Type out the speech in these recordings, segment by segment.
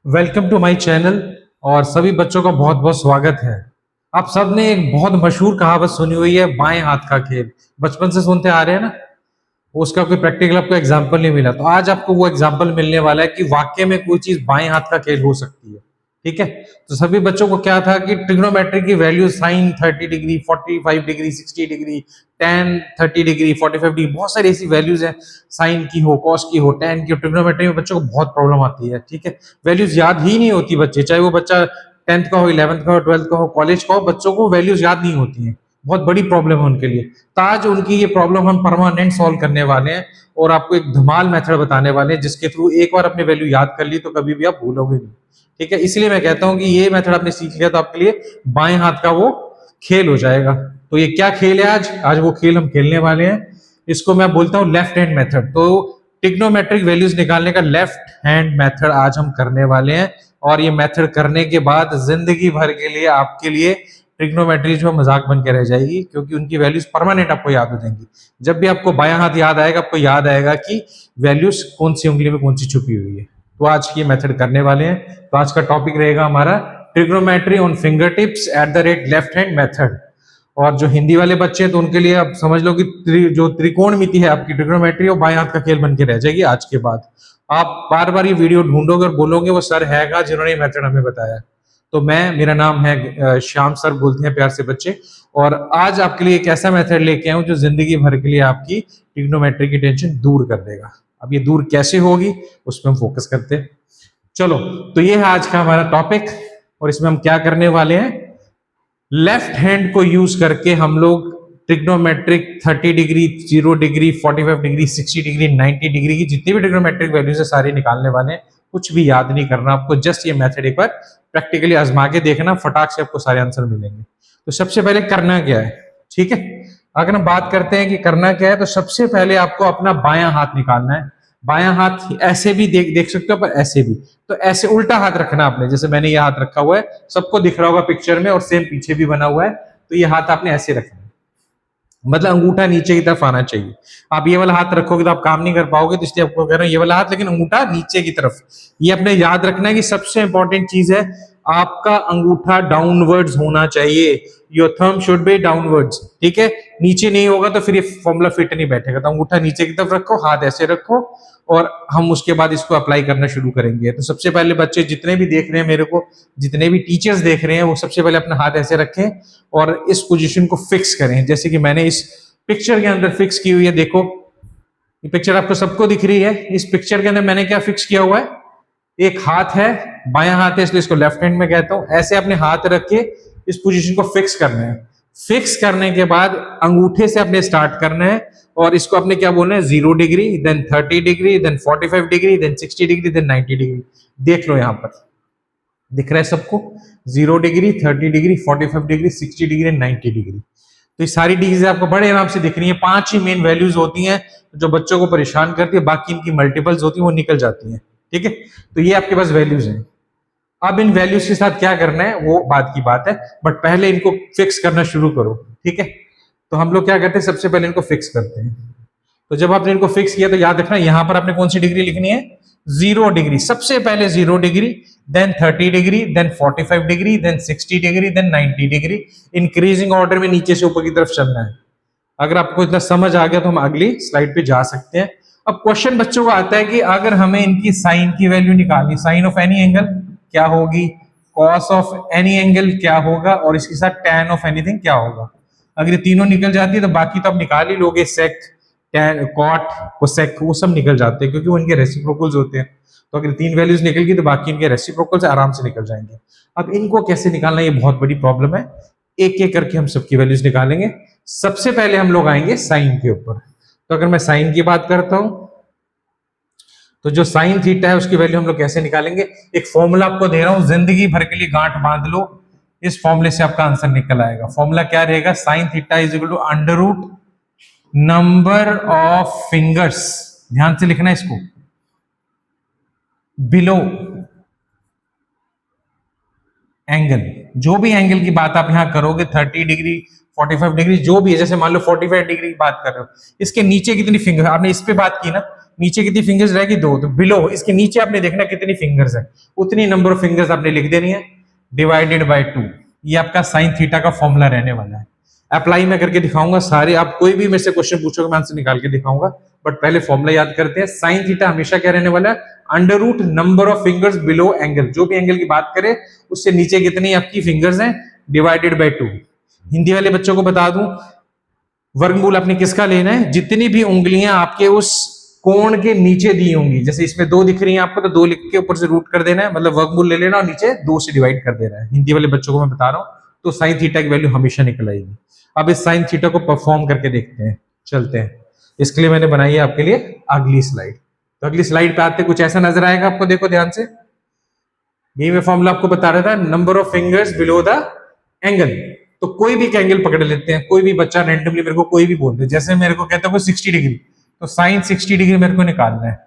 Welcome to my channel और सभी बच्चों का बहुत बहुत स्वागत है। आप सब ने एक बहुत मशहूर कहावत सुनी हुई है, बाएं हाथ का खेल। बचपन से सुनते आ रहे हैं ना। उसका कोई प्रैक्टिकल आपको एग्जाम्पल नहीं मिला, तो आज आपको वो एग्जाम्पल मिलने वाला है कि वाकई में कोई चीज बाएं हाथ का खेल हो सकती है। ठीक है। तो सभी बच्चों को क्या था कि ट्रिग्नोमेट्री की value sine 30 degree, 45 degree, 60 degree, tan 30 degree, 45 degree, बहुत सारी ऐसी वैल्यूज हैं। साइन की हो, कॉस की हो, टेन की हो, ट्रिग्नोमेट्री में बच्चों को बहुत प्रॉब्लम आती है। ठीक है। वैल्यूज याद ही नहीं होती बच्चे, चाहे वो बच्चा 10th का हो, 11th का हो, 12th का हो, कॉलेज का हो, बच्चों को वैल्यूज याद नहीं होती हैं। बहुत बड़ी प्रॉब्लम है उनके लिए। तो आज उनकी ये प्रॉब्लम हम परमानेंट सॉल्व करने वाले हैं और आपको एक धमाल मेथड बताने वाले हैं जिसके थ्रू एक बार अपनी वैल्यू याद कर ली तो कभी भी आप भूलोगे नहीं। ठीक है। इसलिए मैं कहता हूं कि ये मेथड आपने सीख लिया तो आपके लिए बाएं हाथ का वो खेल हो जाएगा। तो ये क्या खेल है? आज वो खेल हम खेलने वाले हैं। इसको मैं बोलता हूं लेफ्ट हैंड मेथड। तो ट्रिग्नोमेट्रिक वैल्यूज निकालने का लेफ्ट हैंड मेथड आज हम करने वाले हैं। और ये मेथड करने के बाद जिंदगी भर के लिए आपके लिए ट्रिग्नोमेट्री जो मजाक बन के रह जाएगी, क्योंकि उनकी वैल्यूज परमानेंट आपको याद हो जाएंगी। जब भी आपको बायां हाथ याद आएगा, आपको याद आएगा कि वैल्यूज कौन सी उंगली में कौन सी छुपी हुई है। तो आज ये मेथड करने वाले हैं। तो आज का टॉपिक रहेगा हमारा trigonometry on finger tips at the rate left hand method. और जो हिंदी वाले बच्चे हैं तो उनके लिए आप समझ लो कि जो त्रिकोणमिति है आपकी ट्रिग्नोमेट्री, वो बाएं हाथ का खेल बन के रह जाएगी आज के बाद। आप बार बार ये वीडियो ढूंढोगे और बोलोगे वो सर हैगा जिन्होंने ये मेथड हमें बताया। तो मेरा नाम है श्याम सर, बोलते हैं प्यार से बच्चे। और आज आपके लिए एक ऐसा मेथड लेके आया हूं जो जिंदगी भर के लिए आपकी ट्रिग्नोमेट्री की टेंशन दूर कर देगा। अब ये दूर कैसे होगी उस पर हम फोकस करते हैं। चलो, तो ये है आज का हमारा टॉपिक और इसमें हम क्या करने वाले हैं। लेफ्ट हैंड को यूज करके हम लोग trigonometric 30 degree, 0 degree, 45 degree, 60 degree, 90 degree की जितनी भी ट्रिग्नोमेट्रिक वैल्यूज है सारी निकालने वाले हैं। कुछ भी याद नहीं करना आपको, जस्ट ये मेथड एक बार प्रैक्टिकली आजमा के देखना, फटाक से आपको सारे आंसर मिलेंगे। तो सबसे पहले करना क्या है, ठीक है। अगर हम बात करते हैं कि करना क्या है, तो सबसे पहले आपको अपना बायां हाथ निकालना है। बायां हाथ ऐसे भी देख सकते हो, पर ऐसे भी। तो ऐसे उल्टा हाथ रखना आपने, जैसे मैंने ये हाथ रखा हुआ है, सबको दिख रहा होगा पिक्चर में, और सेम पीछे भी बना हुआ है। तो ये हाथ आपने ऐसे रखना है, मतलब अंगूठा नीचे की तरफ आना चाहिए। आप ये वाला हाथ रखोगे तो आप काम नहीं कर पाओगे, तो इसलिए आपको कह रहा हूं ये वाला हाथ, लेकिन अंगूठा नीचे की तरफ। ये अपने याद रखना है कि सबसे इंपॉर्टेंट चीज है, आपका अंगूठा डाउनवर्ड्स होना चाहिए। Your thumb should be downwards. ठीक है। नीचे नहीं होगा तो फिर ये फॉर्मूला फिट नहीं बैठेगा। तो अंगूठा नीचे की तरफ रखो, हाथ ऐसे रखो, और हम उसके बाद इसको अप्लाई करना शुरू करेंगे। तो सबसे पहले बच्चे जितने भी देख रहे हैं मेरे को, जितने भी टीचर्स देख रहे हैं, वो सबसे पहले अपना हाथ ऐसे रखें और इस पोजीशन को फिक्स करें, जैसे कि मैंने इस पिक्चर के अंदर फिक्स की हुई है। देखो, ये पिक्चर आपको सबको दिख रही है। इस पिक्चर के अंदर मैंने क्या फिक्स किया हुआ है, एक हाथ है, बायां हाथ है, इसलिए इसको लेफ्ट हैंड में कहता हूं। ऐसे अपने हाथ रख के इस पोजीशन को फिक्स करना है। फिक्स करने के बाद अंगूठे से अपने स्टार्ट करना है और इसको अपने क्या बोलना है, 0 degree, then 30 degree, then 45 degree, then 60 degree, then 90 degree. देख लो, यहां पर दिख रहा है सबको, 0 degree, 30 degree, 45 degree, 60 degree, 90 degree. तो ये सारी डिग्रीज आपको बड़े आराम से दिख रही है। 5 ही मेन वैल्यूज होती हैं जो बच्चों को परेशान करती है, बाकी इनकी मल्टीपल्स होती है, वो निकल जाती हैं। ठीक है। तो ये आपके पास वैल्यूज हैं। अब इन वैल्यूज के साथ क्या करना है वो बात की बात है, बट पहले इनको फिक्स करना शुरू करो। ठीक है। तो हम लोग क्या करते हैं, सबसे पहले इनको फिक्स करते हैं। तो जब आपने इनको फिक्स किया तो याद रखना, यहां पर आपने कौन सी डिग्री लिखनी है, 0 डिग्री। सबसे पहले 0 degree, then 30 degree, then 45 degree, then 60 degree, then 90 degree. Increasing order में नीचे से ऊपर की तरफ चलना है। अगर आपको इतना समझ आ गया तो हम अगली स्लाइड पे जा सकते हैं। अब क्वेश्चन बच्चों को आता है कि अगर हमें इनकी साइन की वैल्यू निकालनी, साइन ऑफ एनी एंगल क्या होगी, कॉस ऑफ एनी एंगल क्या होगा, और इसके साथ टैन ऑफ एनीथिंग क्या होगा। अगर ये तीनों निकल जाती है तो बाकी तो आप निकाल ही लोगे, सेक, टैन, कॉट, कोसेक, वो सब निकल जाते हैं क्योंकि वो इनके रेसिप्रोकल्स होते हैं। तो अगर 3 वैल्यूज निकल गई तो बाकी इनके रेसिप्रोकल्स आराम से निकल जाएंगे। अब इनको कैसे निकालना, ये बहुत बड़ी प्रॉब्लम है। एक एक करके हम सबकी वैल्यूज निकालेंगे। सबसे पहले हम लोग आएंगे साइन के ऊपर। तो अगर मैं साइन की बात करता हूं तो जो साइन थीटा है उसकी वैल्यू हम लोग कैसे निकालेंगे, एक फॉर्मूला आपको दे रहा हूं, जिंदगी भर के लिए गांठ बांध लो, इस फॉर्मूले से आपका आंसर निकल आएगा। फॉर्मूला क्या रहेगा, sine theta is equal to under root number of fingers, ध्यान से लिखना है इसको, बिलो एंगल। जो भी एंगल की बात आप यहां करोगे, 30 डिग्री, 45 डिग्री, जो भी है, जैसे मान लो 45 डिग्री की बात कर रहे हो, इसके नीचे कितनी फिंगर, आपने इस पे बात की ना, नीचे कितनी फिंगर्स रहेगी? 2। तो बिलो इसके नीचे आपने देखना कितनी फिंगर्स है, उतनी नंबर ऑफ फिंगर्स आपने लिख देनी है डिवाइडेड बाय 2। ये आपका साइन थीटा का फॉर्मूला रहने वाला है। अप्लाई मैं करके दिखाऊंगा सारे, आप कोई भी मेरे से क्वेश्चन पूछोगे मैं आंसर निकाल के दिखाऊंगा, बट पहले फॉर्मूला याद करते हैं। साइन थीटा हमेशा क्या रहने वाला है? Under root number of fingers below angle, जो भी एंगल की बात करें उससे नीचे कितनी आपकी फिंगर्स हैं डिवाइडेड बाय 2। हिंदी वाले बच्चों को बता दूं, वर्गमूल आपने किसका लेना है? जितनी भी उंगलियां आपके उस कोण के नीचे दी होंगी, जैसे इसमें 2 दिख रही है आपको, तो 2 लिख के ऊपर से रूट कर देना है, मतलब वर्गमूल ले लेना और नीचे 2 से डिवाइड कर देना है। हिंदी वाले बच्चों को मैं बता रहा हूं, तो साइन थीटा की वैल्यू हमेशा निकल आएगी। अब इस साइन थीटा को परफॉर्म करके देखते हैं, चलते हैं। इसके लिए मैंने बनाई है आपके लिए अगली स्लाइड। तो अगली स्लाइड पे आते कुछ ऐसा नजर आएगा आपको, देखो ध्यान से। यही मैं फॉर्मूला आपको बता रहा था, number of fingers below the angle. तो कोई भी एंगल पकड़ लेते हैं, कोई भी बच्चा रैंडमली मेरे को कोई भी बोल दे, जैसे मेरे को कहता है 60 डिग्री, तो साइन 60 डिग्री मेरे को निकालना है।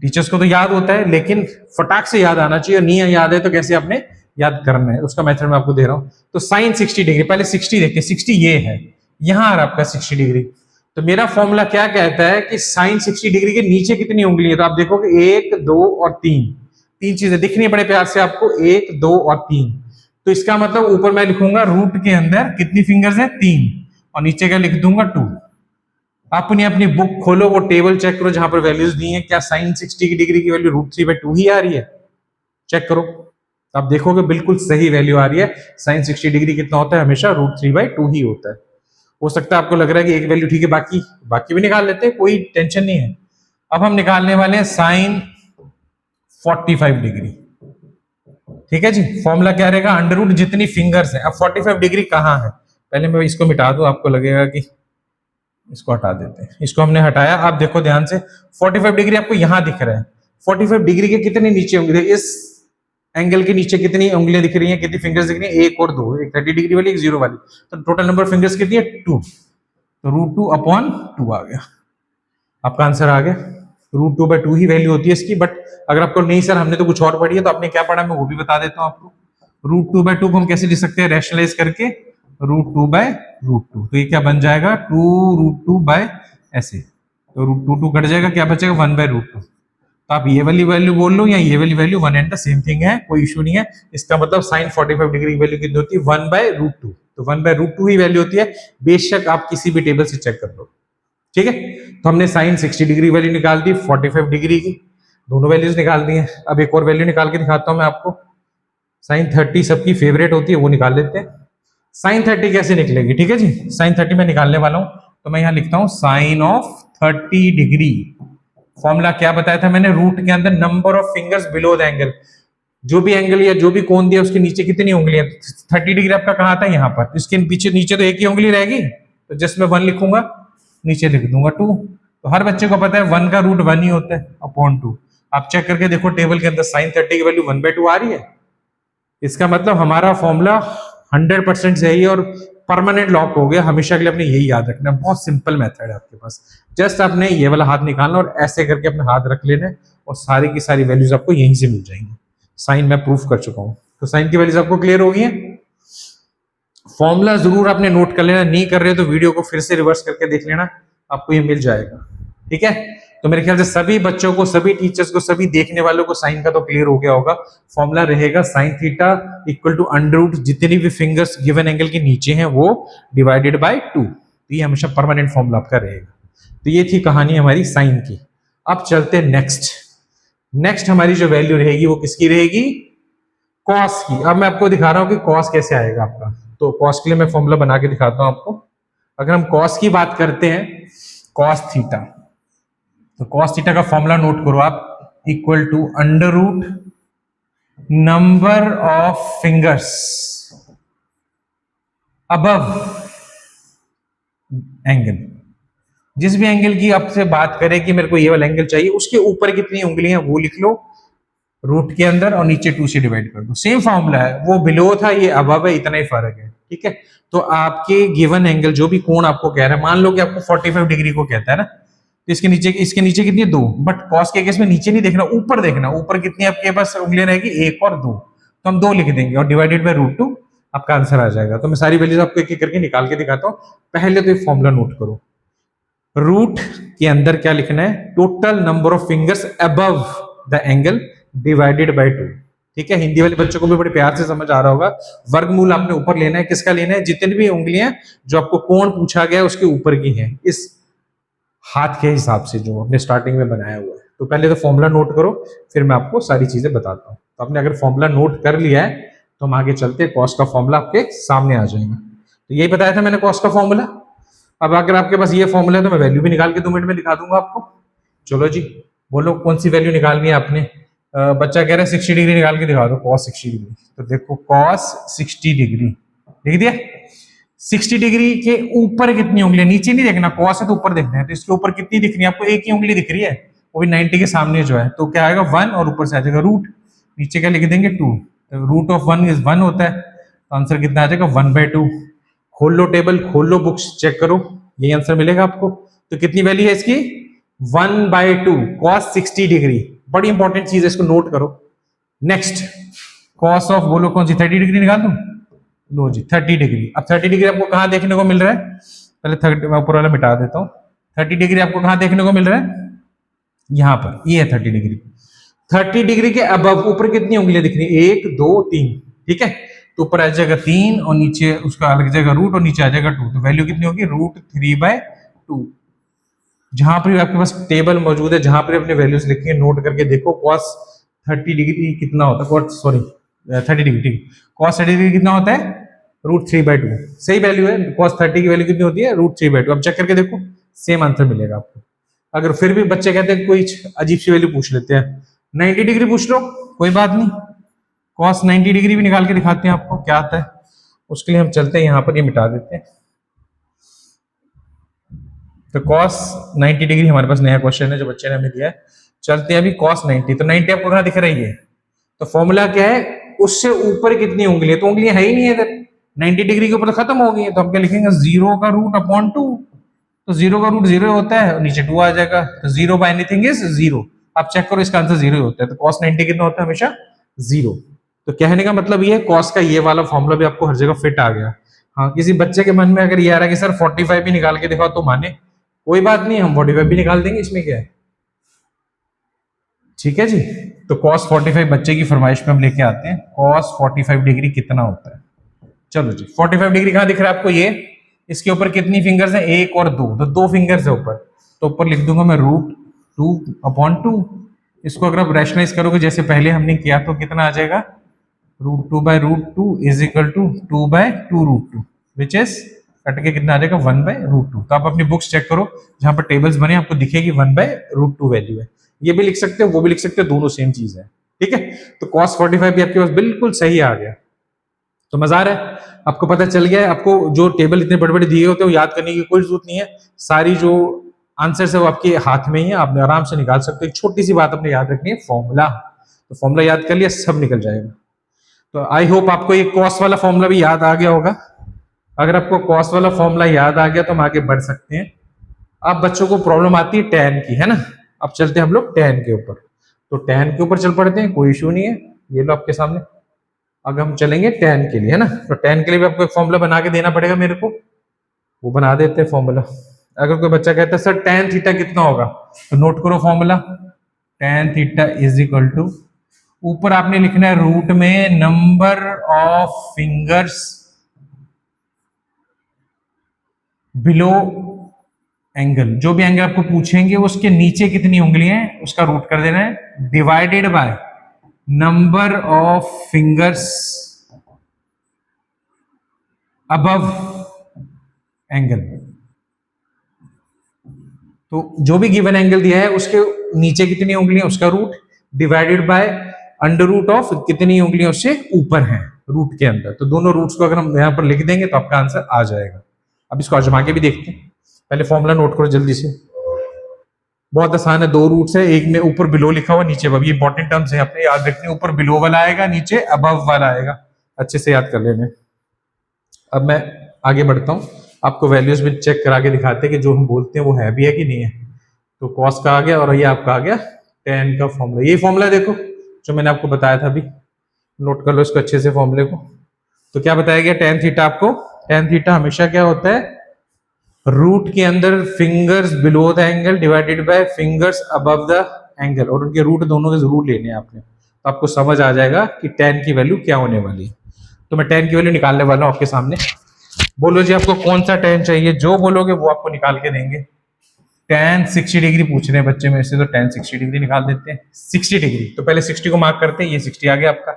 टीचर्स को तो याद होता है, लेकिन फटाक से याद आना चाहिए, और नहीं याद है तो कैसे आपने याद करना है, उसका मेथड मैं आपको दे रहा हूं। तो साइन 60 डिग्री, पहले 60 देखते हैं, 60 ये है, यहां आ रहा आपका 60 डिग्री। तो मेरा फॉर्मूला क्या कहता है कि साइन 60 डिग्री के नीचे कितनी उंगली है? तो आप देखोगे 1, 2 और 3, 3 चीजें दिखनी है बड़े प्यार से आपको, 1, 2 और 3। तो इसका मतलब ऊपर मैं लिखूंगा रूट के अंदर कितनी फिंगर्स है? 3, और नीचे क्या लिख दूंगा? 2। अपनी अपनी बुक खोलो, वो टेबल चेक करो जहां पर वैल्यूज दी हैं, क्या साइन 60 डिग्री की वैल्यू √3/2 ही आ रही है? चेक करो, तो आप देखोगे बिल्कुल सही वैल्यू आ रही है। साइन 60 डिग्री कितना होता है? हमेशा √3/2 ही होता है। हो सकता है आपको लग रहा है कि एक वैल्यू ठीक है, बाकी बाकी भी निकाल लेते हैं, कोई टेंशन नहीं है। अब हम निकालने वाले हैं साइन 45 डिग्री। ठीक है जी, फॉर्मूला क्या रहेगा? अंडर रूट जितनी फिंगर्स है। अब 45 डिग्री कहाँ है? पहले मैं इसको मिटा दूं, आपको लगेगा कि इसको हटा देते हैं। इसको हमने हटाया, आप देखो ध्यान से, 45 डिग्री आपको यहां दिख रहा है। 45 डिग्री के कितने नीचे होंगे? इस एंगल के नीचे कितनी उंगलियां दिख रही हैं, कितनी फिंगर्स दिख रही हैं? 1 और 2, एक 30 डिग्री वाली, एक 0 वाली। तो टोटल नंबर ऑफ फिंगर्स कितनी है? 2। तो √2/2 आ गया, आपका आंसर आ गया। √2/2 ही वैल्यू होती है इसकी। बट अगर आपको नहीं सर हमने तो कुछ और पढ़ी है, तो आपने क्या पढ़ा मैं वो भी बता देता हूं आपको। √2/2 को हम कैसे लिख सकते हैं? रैशनलाइज करके √2/√2। तो ये क्या बन जाएगा? 2√2 ऐसे, तो √2 कट जाएगा, क्या बचेगा? 1/√2। तो आप ये वाली वैल्यू बोल लो या ये वाली value, one and the same thing है, कोई इशू नहीं है। इसका मतलब साइन 45 डिग्री की वैल्यू कितनी होती है? 1/√2। तो 1/√2 ही वैल्यू होती है, बेशक आप किसी भी टेबल से चेक कर लो। ठीक है, तो हमने साइन 60 डिग्री वैल्यू निकाल दी, 45 डिग्री की दोनों वैल्यूज निकाल दी हैं। अब एक और वैल्यू निकाल के दिखाता हूं मैं आपको। साइन 30 सबकी फेवरेट होती है, वो निकाल लेते हैं। साइन 30 कैसे निकलेगी? ठीक है जी, साइन 30 मैं निकालने वाला हूं, तो मैं यहां लिखता हूं साइन ऑफ 30 डिग्री। फॉर्मूला क्या बताया था मैंने? रूट के अंदर number of fingers below the angle, जो भी एंगल या जो भी कोण दिया उसके नीचे कितनी उंगलियां? 30 डिग्री आपका कहां था? यहाँ पर। इसके पीछे नीचे तो एक ही उंगली रहेगी, तो जस्ट मैं 1 लिखूंगा, नीचे लिख दूंगा 2। तो हर बच्चे को पता है 1 का रूट 1 ही होता है अपॉन 2। आप चेक करके देखो टेबल के अंदर साइन 30 की वैल्यू 1/2 आ रही है। इसका मतलब हमारा फॉर्मूला 100% सही है और परमानेंट लॉक हो गया, हमेशा के लिए। आपने यही याद रखना, बहुत सिंपल मेथड है आपके पास। जस्ट आपने ये वाला हाथ निकालना और ऐसे करके अपने हाथ रख लेना, और सारी की सारी वैल्यूज आपको यहीं से मिल जाएंगी। साइन मैं प्रूफ कर चुका हूं, तो साइन की वैल्यूज आपको क्लियर हो गई है। फॉर्मूला जरूर आपने नोट कर लेना, नहीं कर रहे तो वीडियो को फिर से रिवर्स करके देख लेना, आपको ये मिल जाएगा। ठीक है, तो मेरे ख्याल से सभी बच्चों को, सभी टीचर्स को, सभी देखने वालों को साइन का तो क्लियर हो गया होगा। फॉर्मूला रहेगा sine theta equal to under root जितनी भी फिंगर्स गिवन एंगल के नीचे हैं वो डिवाइडेड बाय 2। तो ये हमेशा परमानेंट फॉर्मूला आपका रहेगा। तो ये थी कहानी हमारी साइन की। अब चलते हैं नेक्स्ट हमारी जो वैल्यू रहेगी वो किसकी रहेगी? कॉस की। अब मैं आपको दिखा रहा हूं कि कॉस कैसे आएगा आपका। तो कॉस के लिए मैं फॉर्मूला बना के दिखाता हूं आपको। अगर हम कॉस की बात करते हैं, कॉस थीटा, तो कॉस थीटा का फॉर्मूला नोट करो आप, equal to under root number of fingers above angle. जिस भी एंगल की आपसे बात करें कि मेरे को ये वाला एंगल चाहिए, उसके ऊपर कितनी उंगलियां वो लिख लो रूट के अंदर, और नीचे 2 से डिवाइड कर दो। सेम फॉर्मूला है, वो बिलो था, ये अबव है, इतना ही फर्क है। ठीक है, तो आपके गिवन एंगल जो भी कोण आपको कह रहा है, मान लो कि आपको 45 डिग्री को कहता है ना, तो इसके नीचे कितनी? 2। बट कॉस के केस में नीचे नहीं देखना, ऊपर देखना। ऊपर कितनी आपके पास उंगलियां रहेगी? 1 और 2। तो हम 2 लिख देंगे और डिवाइडेड बाय √2, आपका आंसर आ जाएगा। तो मैं सारी वैल्यूज आपको एक एक करके निकाल के दिखाता हूं। पहले तो ये फॉर्मूला नोट करो, रूट के अंदर क्या लिखना है, total number of fingers above the angle divided by 2। ठीक है, हिंदी वाले बच्चों को भी बड़े प्यार से समझ आ रहा होगा। वर्गमूल आपने ऊपर लेना है, किसका लेना है, जितनी भी उंगलियां जो आपको कोण पूछा गया है उसके ऊपर की हैं, इस हाथ के हिसाब से जो हमने स्टार्टिंग में बनाया हुआ है। तो पहले तो फॉर्मूला नोट करो, फिर मैं आपको सारी चीजें बताता हूँ। तो आपने अगर फॉर्मूला नोट कर लिया है तो हम आगे चलते हैं, कॉस का फॉर्मूला आपके सामने आ जाएगा। तो यही बताया था मैंने कॉस का फॉर्मूला। अब अगर आपके पास ये फॉर्मूला है तो मैं वैल्यू भी निकाल के 2 मिनट में दिखा दूंगा आपको। चलो जी, बोलो कौन सी वैल्यू निकालनी है आपने। बच्चा कह रहा है 60 डिग्री निकाल के दिखा दो, कॉस 60 डिग्री। तो देखो कॉस 60 डिग्री लिख दिया। 60 डिग्री के ऊपर कितनी उंगलियां, नीचे नहीं देखना, कॉस है तो ऊपर देखना है। तो इसके ऊपर कितनी दिख रही है आपको, एक ही उंगली दिख रही है, वो भी 90 के सामने जो है। तो क्या आएगा 1 और ऊपर से आ जाएगा रूट, नीचे क्या लिख देंगे 2। तो रूट ऑफ 1 इज 1 होता है, तो आंसर कितना आ जाएगा 1/2। खोल लो टेबल, खोल लो बुक्स, चेक करो, यही आंसर मिलेगा आपको। तो कितनी वैल्यू है इसकी 1/2 कॉस 60 डिग्री। बड़ी इंपॉर्टेंट चीज है, इसको नोट करो। नेक्स्ट कॉस ऑफ, बोलो कौन सी, 30 डिग्री निकाल दूं। लो जी 30 डिग्री। अब 30 डिग्री आपको कहां देखने को मिल रहा है, पहले 30 मैं ऊपर वाला मिटा देता हूं। 30 डिग्री आपको कहां देखने को मिल रहा है, यहां पर, ये है 30 डिग्री। 30 डिग्री के अबव ऊपर कितनी उंगलियां दिख रही है, 1 2 3। ठीक है, तो ऊपर आ जाएगा 3 और नीचे उसका अलग जाएगा रूट और नीचे आ जाएगा 2। तो वैल्यू कितनी होगी, √3/2। जहां पर आपके पास टेबल मौजूद है, जहां पर अपने वैल्यूज लिखी है, नोट करके देखो कॉस 30 डिग्री कितना होता है, सॉरी 30 डिग्री, ठीक, कॉस 30 डिग्री कितना होता है, √3/2। सही वैल्यू है, कॉस 30 की वैल्यू कितनी होती है, √3/2। अब चेक करके देखो, सेम आंसर मिलेगा आपको। अगर फिर भी बच्चे कहते हैं कोई अजीब सी वैल्यू पूछ लेते हैं, 90 डिग्री पूछ लो, कोई बात नहीं, कॉस 90 डिग्री भी निकाल के दिखाते हैं आपको क्या आता है। उसके लिए हम चलते हैं यहाँ पर, ये मिटा देते हैं। तो cos 90 डिग्री हमारे पास नया क्वेश्चन है जो बच्चे ने हमें दिया है। चलते हैं अभी cos 90। तो 90 आपको कहां दिख रही है, तो फॉर्मूला क्या है, उससे ऊपर कितनी उंगली है, तो उंगलियां है ही नहीं है इधर, 90 डिग्री के ऊपर खत्म हो गई है। तो हम क्या लिखेंगे, 0 का √/2। तो 0 का रूट 0 होता है और नीचे 2 आ जाएगा, तो 0 बाय एनीथिंग इज 0। आप चेक करो, इसका आंसर 0 होता है। तो cos 90 कितना होता है, हमेशा 0। तो कहने का मतलब ये है, cos का ये वाला फॉर्मूला भी आपको हर जगह फिट आ गया। हाँ, किसी बच्चे के मन में अगर ये आ रहा है कि सर 45 भी निकाल के दिखाओ तो माने, कोई बात नहीं, हम 45 भी निकाल देंगे, इसमें क्या है। ठीक है जी, तो cos 45 बच्चे की फरमाइश पे हम लेके आते हैं, cos 45 डिग्री कितना होता है। चलो जी, 45 डिग्री कहां दिख रहा है आपको, ये इसके ऊपर कितनी फिंगर्स है, 1 और 2, तो 2 फिंगर्स है ऊपर। तो ऊपर लिख दूंगा मैं √2/2। इसको अगर आप रैशनलाइज करोगे जैसे पहले हमने किया तो कितना आ जाएगा, √2/√2 is equal to 2/2√2, which is cut के कितना आ जाएगा 1/√2। तो आप अपनी बुक्स चेक करो, जहां पर टेबल्स बने आपको दिखेगी 1/√2 वैल्यू है। ये भी लिख सकते हो, वो भी लिख सकते हो, दोनों सेम चीज है। ठीक है, तो cos 45 भी आपके पास बिल्कुल सही आ गया। तो मजा आ रहा है, आपको पता चल गया है। आपको जो टेबल इतने बड़े बड़े दिए होते हैं वो याद करने की कोई जरूरत नहीं है, सारी जो आंसर है वो आपके हाथ में ही है, आप आराम से निकाल सकते हो। एक छोटी सी बात अपने याद रखनी है, फॉर्मूला। तो फॉर्मूला याद कर लिया, सब निकल जाएगा। तो आई होप आपको ये कॉस वाला फॉर्मूला भी याद आ गया होगा। अगर आपको कॉस वाला फॉर्मूला याद आ गया तो हम आगे बढ़ सकते हैं। अब बच्चों को प्रॉब्लम आती है टैन की, है ना। अब चलते हैं हम लोग टैन के ऊपर। तो टैन के ऊपर चल पड़ते हैं, कोई इशू नहीं है, ये लो आपके सामने। अगर हम चलेंगे टैन के लिए, है ना, तो टैन के लिए भी आपको एक फॉर्मूला बना के देना पड़ेगा मेरे को, वो बना देते हैं फॉर्मूला। अगर कोई बच्चा कहता है सर tan थीटा कितना होगा, तो नोट करो formula, tan theta is equal to, ऊपर आपने लिखना है रूट में number of fingers below angle, जो भी एंगल आपको पूछेंगे उसके नीचे कितनी उंगलियां हैं उसका रूट कर देना है, divided by number of fingers above angle. तो जो भी गिवन एंगल दिया है उसके नीचे कितनी उंगलियां उसका root, divided by under root of कितनी उंगलियां उससे ऊपर हैं रूट के अंदर। तो दोनों रूट्स को अगर हम यहां पर लिख देंगे तो आपका आंसर आ जाएगा। अब इसको आजमा के भी देखते हैं, पहले फॉर्मूला नोट करो जल्दी से, बहुत आसान है। 2 रूट्स है, एक में ऊपर बिलो लिखा हुआ, नीचे अबव। ये इंपॉर्टेंट टर्म्स है, आपने याद रखनी, ऊपर बिलो वाला आएगा, नीचे अबव वाला आएगा, अच्छे से याद कर लेने। अब मैं आगे बढ़ता हूं, आपको वैल्यूज भी चेक करा के दिखाते हैं कि जो हम बोलते हैं वो है भी है कि नहीं है। तो कॉस का आ गया और ये आपका आ गया tan का फॉर्मूला। ये फॉर्मूला देखो जो मैंने आपको बताया था अभी, नोट कर लो इसको अच्छे से फॉर्मूले को। तो क्या बताया गया tan थीटा आपको, tan थीटा हमेशा क्या होता है, रूट के अंदर fingers below the angle divided by fingers above the angle, और उनके रूट दोनों के जरूर लेने हैं आपने, तो आपको समझ आ जाएगा कि tan की वैल्यू क्या होने वाली है। तो मैं tan की वैल्यू निकालने वाला हूं आपके सामने। बोलो जी आपको कौन सा tan चाहिए, जो बोलोगे वो आपको निकाल के देंगे। tan 60 डिग्री पूछ रहे हैं बच्चे मेरे से, तो tan 60 डिग्री निकाल देते हैं। 60 डिग्री, तो पहले 60 को मार्क करते हैं, ये 60 आ गया आपका।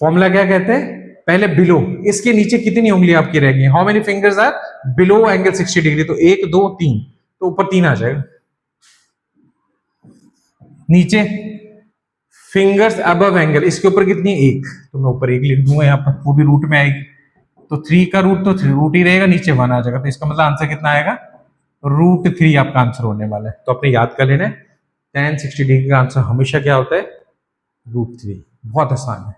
फॉर्मूला क्या कहते हैं, पहले बिलो, इसके नीचे कितनी उंगली आपकी रह गई, how many fingers are below angle 60 degree, तो 1 2 3, तो ऊपर 3 आ जाएगा। नीचे फिंगर्स अबव एंगल, इसके ऊपर कितनी, 1, तो मैं ऊपर 1 लिख दूंगा यहाँ पर, वो भी रूट में आएगी, तो 3 का रूट तो 3 रूट ही रहेगा, नीचे 1 आ जाएगा, तो इसका मतलब आंसर कितना आएगा, √3 आपका आंसर होने वाला है। तो अपने याद कर लेना है, tan 60 डिग्री का आंसर हमेशा क्या होता है, √3। बहुत आसान है,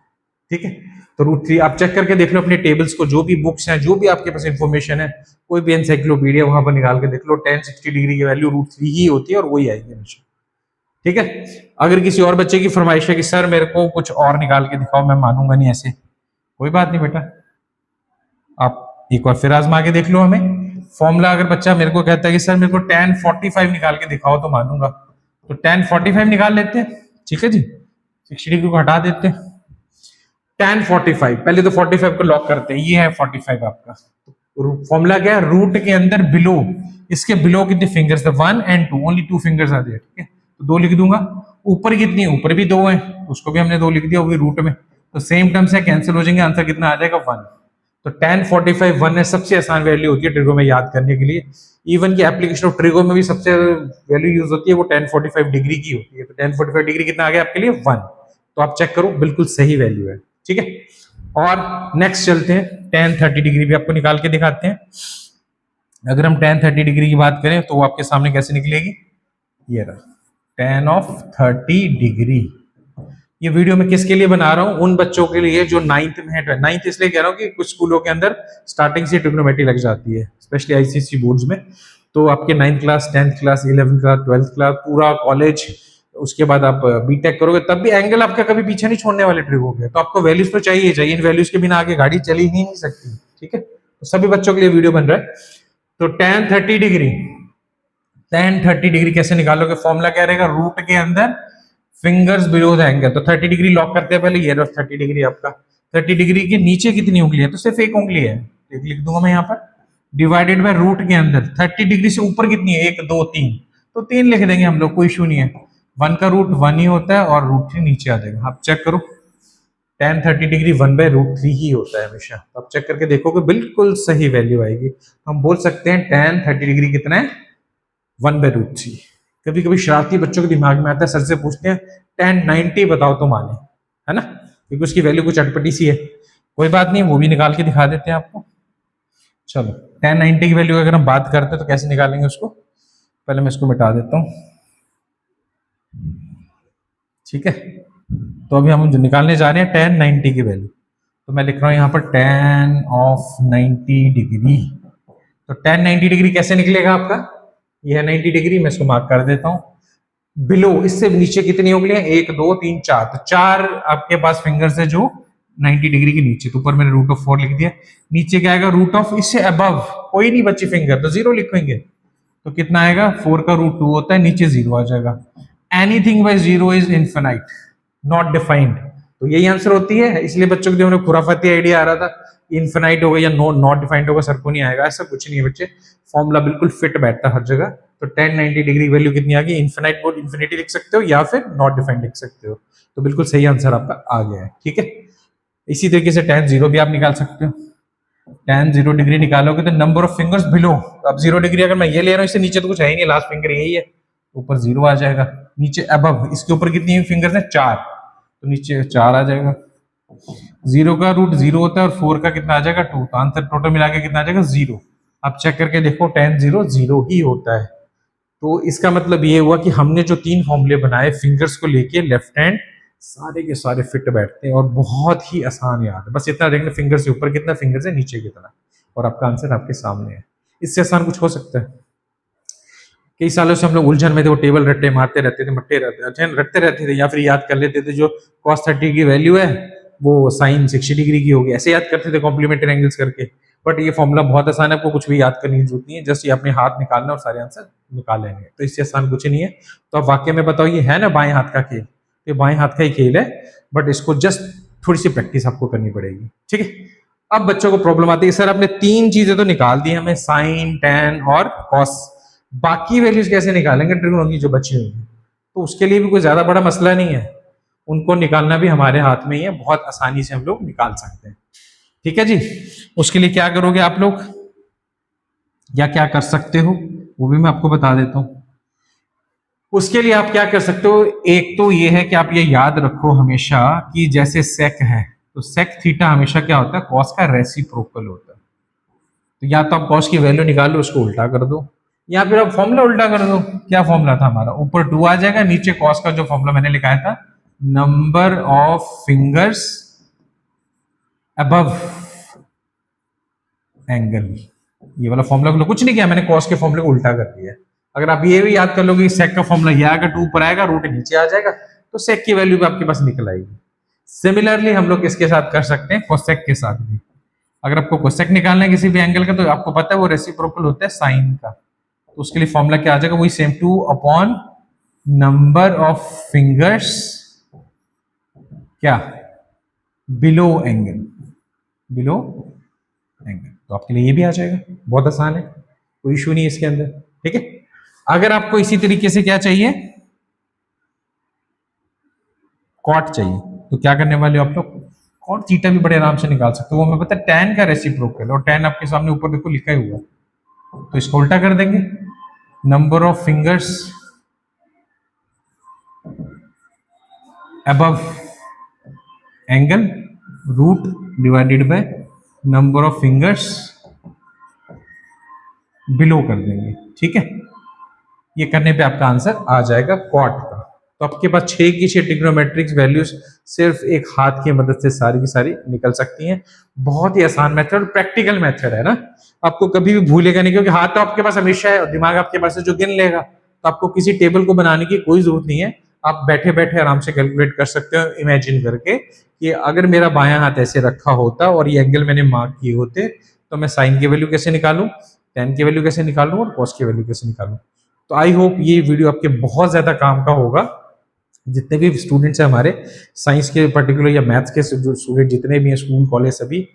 ठीक है। तो √3 आप चेक करके देख लो अपने टेबल्स को, जो भी बुक्स हैं, जो भी आपके पास इंफॉर्मेशन है, कोई भी एनसाइक्लोपीडिया वहां पर निकाल के देख लो, tan 60 डिग्री की वैल्यू √3 ही होती है और वही आएगी हमेशा, ठीक है। अगर किसी और बच्चे की फरमाइश है कि सर मेरे को कुछ और निकाल के दिखाओ, मैं मानूंगा नहीं ऐसे, कोई बात नहीं बेटा, आप एक बार फिर आजमा के देख लो हमें। फॉर्मूला अगर बच्चा मेरे को कहता है कि सर मेरे को tan 45 निकाल के दिखाओ, तो मानूंगा, तो tan 45 निकाल लेते हैं, ठीक है जी। 60 डिग्री को हटा देते हैं, tan 45, पहले तो 45 को लॉक करते हैं, ये है 45 आपका। फॉर्मूला क्या है, रूट के अंदर बिलो, इसके बिलो कितने फिंगर्स, 1 and 2, ओनली 2 फिंगर्स आते हैं, ठीक है, तो 2 लिख दूंगा। ऊपर कितनी, ऊपर भी 2 है, उसको भी हमने 2 लिख दिया, वो भी रूट में, तो सेम टर्म से कैंसिल हो जाएंगे, आंसर कितना आ जाएगा, 1। तो tan 45 1 है, सबसे आसान वैल्यू होती है ट्रिगो में याद करने के लिए। इवन की एप्लीकेशन ऑफ ट्रिगो में भी सबसे वैल्यू यूज होती है, वो tan 45 डिग्री की होती है। तो tan 45 डिग्री कितना आ गया आपके लिए, 1। तो आप चेक करो, बिल्कुल सही वैल्यू है, ठीक है। और नेक्स्ट चलते हैं, tan 30 डिग्री भी आपको निकाल के दिखाते हैं। अगर हम tan 30 डिग्री की बात करें तो वो आपके सामने कैसे निकलेगी, ये रहा tan ऑफ 30 डिग्री। ये वीडियो मैं किसके लिए बना रहा हूं, उन बच्चों के लिए जो 9th में है। 9th इसलिए कह रहा हूं कि कुछ स्कूलों के अंदर स्टार्टिंग से ट्रिग्नोमेट्री लग जाती है, स्पेशली आईसीएसई बोर्ड्स में। तो आपके 9th class, 10th class, 11th class, 12th class, पूरा कॉलेज, उसके बाद आप बीटेक करोगे, तब भी एंगल आपका कभी पीछे नहीं छोड़ने वाले ट्रिगो के। तो आपको वैल्यूज तो चाहिए चाहिए, इन वैल्यूज के बिना आगे गाड़ी चली ही नहीं सकती, ठीक है। तो सभी बच्चों के लिए वीडियो बन रहा है। तो tan 30 डिग्री, tan 30 डिग्री कैसे निकालोगे, फॉर्मूला क्या रहेगा, रूट के अंदर फिंगर्स बिलो द एंगल, तो 30 डिग्री लॉक करते हैं पहले, ये 30 डिग्री आपका। 30 डिग्री के नीचे कितनी उंगली है, तो सिर्फ 1 उंगली है, एक लिख दूंगा मैं यहाँ पर, डिवाइडेड बाय रूट के अंदर 30 डिग्री से ऊपर कितनी है, 1 2 3, तो 3 लिख देंगे हम लोग, कोई इशू नहीं है। 1 का रूट 1 ही होता है और √3 नीचे आ जाएगा। आप चेक करो, tan 30 डिग्री 1/√3 ही होता है हमेशा। तो आप चेक करके देखोगे बिल्कुल सही वैल्यू आएगी। हम बोल सकते हैं tan 30 डिग्री कितना है, 1/√3। कभी कभी शरारती बच्चों के दिमाग में आता है, सर से पूछते हैं tan 90 बताओ तो माने, है ना, क्योंकि उसकी वैल्यू कुछ अटपटी सी है। कोई बात नहीं, वो भी निकाल के दिखा देते हैं आपको। चलो, tan 90 की वैल्यू अगर हम बात करते हैं तो कैसे निकालेंगे उसको, पहले मैं इसको मिटा देता हूँ, ठीक है। तो अभी हम जो निकालने जा रहे हैं tan 90 की वैल्यू, तो मैं लिख रहा हूँ यहाँ पर tan ऑफ 90 डिग्री। तो tan 90 डिग्री कैसे निकलेगा आपका, ये है 90 डिग्री, मैं इसको मार्क कर देता हूँ। बिलो, इससे नीचे कितनी उंगलियां, 1 2 3 4, तो 4 आपके पास फिंगर्स है जो 90 डिग्री के नीचे, तो ऊपर मैंने √4 लिख दिया। नीचे क्या आएगा, रूट ऑफ, इससे अबव कोई नहीं बची फिंगर, तो 0 लिखेंगे, तो कितना आएगा, 4 का √2 होता है, नीचे 0 आ जाएगा। Anything bye 0 is infinite, not defined, तो यही आंसर होती है। इसलिए बच्चों के दिमाग में खुराफाती आइडिया आ रहा था, इनफिनाइट होगा या नॉट डिफाइंड होगा, सर को नहीं आएगा, ऐसा कुछ नहीं है बच्चे, फॉर्मूला बिल्कुल फिट बैठता है हर जगह। तो tan 90 डिग्री वैल्यू कितनी आ गई, इनफिनाइट बोर्ड इन्फिनिटी लिख सकते हो या फिर नॉट डिफाइंड लिख सकते हो, तो बिल्कुल सही आंसर आपका आ गया है, ठीक है। इसी तरीके से tan 0 भी आप निकाल सकते हो। tan 0 डिग्री निकालोगे तो नंबर ऑफ फिंगर्स बिलो, अब 0 डिग्री अगर मैं ये ले रहा हूँ, इससे नीचे तो कुछ है ही नहीं, लास्ट फिंगर यही है, ऊपर 0 आ जाएगा। नीचे अबव, इसके ऊपर कितनी फिंगर्स है, 4, तो नीचे 4 आ जाएगा। 0 का रूट 0 होता है और 4 का कितना आ जाएगा, 2, तो आंसर टोटल मिला के कितना आ जाएगा, 0। आप चेक करके देखो, tan 0 0 ही होता है। तो इसका मतलब ये हुआ कि हमने जो 3 फॉर्मूले बनाए फिंगर्स को लेके, लेफ्ट हैंड, सारे के सारे फिट बैठते हैं और बहुत ही आसान याद है। बस इतना देखना, फिंगर से ऊपर कितना, फिंगर से नीचे कितना, और आपका आंसर आपके सामने है। इससे आसान कुछ हो सकता है। कई सालों से हम लोग उलझन में थे, वो टेबल रट्टे मारते रहते थे, मट्टे रटते रहते थे, या फिर याद कर लेते थे जो cos 30 की वैल्यू है वो sin 60 डिग्री की होगी, ऐसे याद करते थे कॉम्प्लीमेंट्री एंगल्स करके। बट ये फॉर्मूला बहुत आसान है, आपको कुछ भी याद करने की जरूरत नहीं है, जस्ट ये अपने हाथ निकालना और सारे आंसर निकाल लेंगे, तो इससे आसान कुछ नहीं है। तो आप वाक्य में बताओ, ये है ना बाएं हाथ का खेल, ये बाएं हाथ का ही खेल है, बट इसको जस्ट थोड़ी सी प्रैक्टिस आपको करनी पड़ेगी, ठीक है। अब बच्चों को प्रॉब्लम आती है, सर आपने 3 चीजें तो निकाल दी हमें, साइन, tan और cos, बाकी वैल्यूज कैसे निकालेंगे ट्रिग्नोमेट्री जो बची हुई है? तो उसके लिए भी कोई ज्यादा बड़ा मसला नहीं है, उनको निकालना भी हमारे हाथ में ही है, बहुत आसानी से हम लोग निकाल सकते हैं, ठीक है जी। उसके लिए क्या करोगे आप लोग, या क्या कर सकते हो, वो भी मैं आपको बता देता हूं। उसके लिए आप क्या कर सकते हो, एक तो ये है कि आप ये याद रखो हमेशा कि जैसे सेक है, तो सेक थीटा हमेशा क्या होता है, कॉस का रेसिप्रोकल होता है। तो या तो आप कॉस की वैल्यू निकाल लो, उसको उल्टा कर दो, या फिर आप फॉर्मूला उल्टा कर दो। क्या फॉर्मूला था हमारा, ऊपर 2 आ जाएगा, नीचे कॉस का जो फॉर्मूला मैंने लिखाया था, number of fingers above angle, ये वाला फॉर्मूला कुछ नहीं किया मैंने, कॉस के फॉर्मूले को उल्टा कर दिया। अगर आप ये भी याद कर लोगे सेक का फॉर्मूला ये आएगा, 2 ऊपर आएगा, रूट नीचे आ जाएगा, तो सेक की वैल्यू भी आपके पास निकल आएगी। सिमिलरली हम लोग किसके साथ कर सकते हैं, कोसेक के साथ भी। अगर आपको कोसेक निकालना है किसी भी एंगल का, तो आपको पता है वो रेसिप्रोकल होता है साइन का, तो उसके लिए फॉर्मूला क्या आ जाएगा, वही same, 2 upon number of fingers क्या बिलो एंगल, बिलो एंगल। तो आपके लिए ये भी आ जाएगा, बहुत आसान है, कोई इशू नहीं है इसके अंदर, ठीक है। अगर आपको इसी तरीके से क्या चाहिए, कॉट चाहिए, तो क्या करने वाले हो आप लोग, कॉट थीटा भी बड़े आराम से निकाल सकते हो, वो हमें पता है tan का रेसिप्रोकल, और tan आपके सामने ऊपर देखो लिखा ही हुआ, तो इसको उल्टा कर देंगे, number of fingers above angle root divided by number of fingers below कर देंगे, ठीक है। ये करने पे आपका आंसर आ जाएगा कॉट का। तो आपके पास 6 की 6 ट्रिग्नोमेट्रिक वैल्यूज सिर्फ एक हाथ की मदद से सारी की सारी निकल सकती हैं। बहुत ही आसान मेथड और प्रैक्टिकल मेथड है ना, आपको कभी भी भूलेगा नहीं, क्योंकि हाथ तो आपके पास हमेशा है और दिमाग आपके पास है जो गिन लेगा, तो आपको किसी टेबल को बनाने की कोई जरूरत नहीं है, आप बैठे बैठे आराम से कैलकुलेट कर सकते हो इमेजिन करके कि अगर मेरा बायां हाथ ऐसे रखा होता और ये एंगल मैंने मार्क किए होते, तो मैं साइन की वैल्यू कैसे निकालूं, tan की वैल्यू कैसे निकालूं और cos की वैल्यू कैसे निकालूं। तो आई होप ये वीडियो आपके बहुत ज्यादा काम का होगा, जितने भी स्टूडेंट्स हैं हमारे साइंस के पर्टिकुलर या मैथ्स के जो स्टूडेंट जितने भी हैं, स्कूल कॉलेज सभी,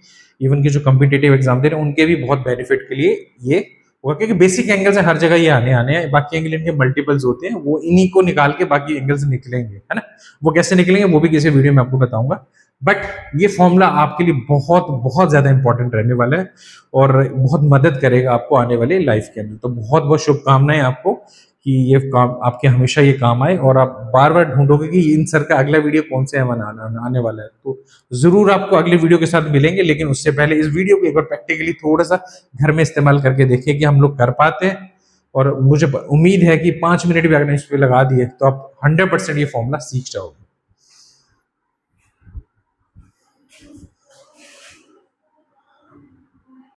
इवन के जो कम्पिटेटिव एग्जाम दे रहे हैं उनके भी बहुत बेनिफिट के लिए ये होगा, क्योंकि बेसिक एंगल्स है हर जगह ये आने हैं, बाकी एंगल इनके मल्टीपल्स होते हैं, वो इन्हीं को निकाल के बाकी एंगल्स निकलेंगे, है ना। वो कैसे निकलेंगे वो भी किसी वीडियो में आपको बताऊंगा, बट ये फॉर्मूला आपके लिए बहुत बहुत ज्यादा इंपॉर्टेंट रहने वाला है और बहुत मदद करेगा आपको आने वाले लाइफ के अंदर। तो बहुत बहुत शुभकामनाएं आपको कि ये काम आपके हमेशा ये काम आए, और आप बार बार ढूंढोगे कि इन सर का अगला वीडियो कौन से आने वाला है, तो जरूर आपको अगले वीडियो के साथ मिलेंगे, लेकिन उससे पहले इस वीडियो को एक बार प्रैक्टिकली थोड़ा सा घर में इस्तेमाल करके देखिए कि हम लोग कर पाते हैं। और मुझे उम्मीद है कि 5 मिनट भी अगर इस पे लगा दिए तो आप 100% ये फॉर्मूला सीख जाओगे।